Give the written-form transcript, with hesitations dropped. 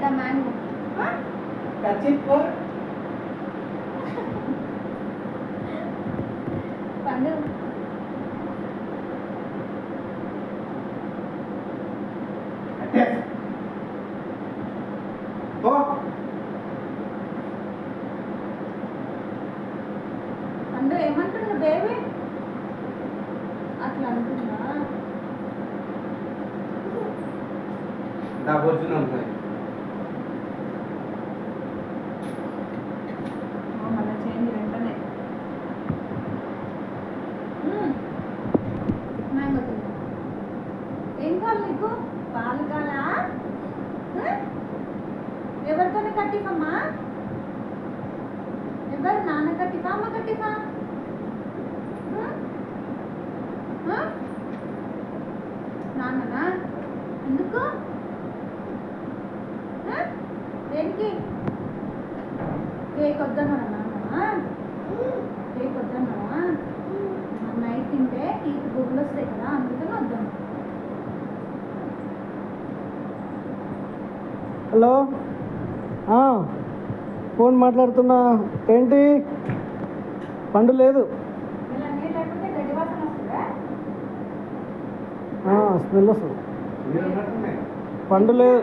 లేదా మ్యాంగో పండు పండు ఏమంటుండు బేబీ అట్లా అంటుందా మళ్ళీ చేంజ్ వెంటనే మ్యాంగో తిన్నా ఏం కావాలి నీకు పాలు కాలా ఎవరితోనే కట్టిఫమ్మా ఎవరు నాన్న కట్టిఫా అమ్మ కట్టిఫా నాన్ననా ఎందుకు దేనికి కేక్ వద్దన్నాడా నాన్న కేక్ వద్దన్నాడా నైట్ తింటే టీకి గుడ్లు వస్తాయి కదా అందుకని వద్దాం హలో ఫోన్ మాట్లాడుతున్నా ఏంటి పండు లేదు ఇలా నీళ్ళు లేకపోతే గడ్డి వాసన వస్తుందా స్మెల్ వస్తుంది పండు లేదు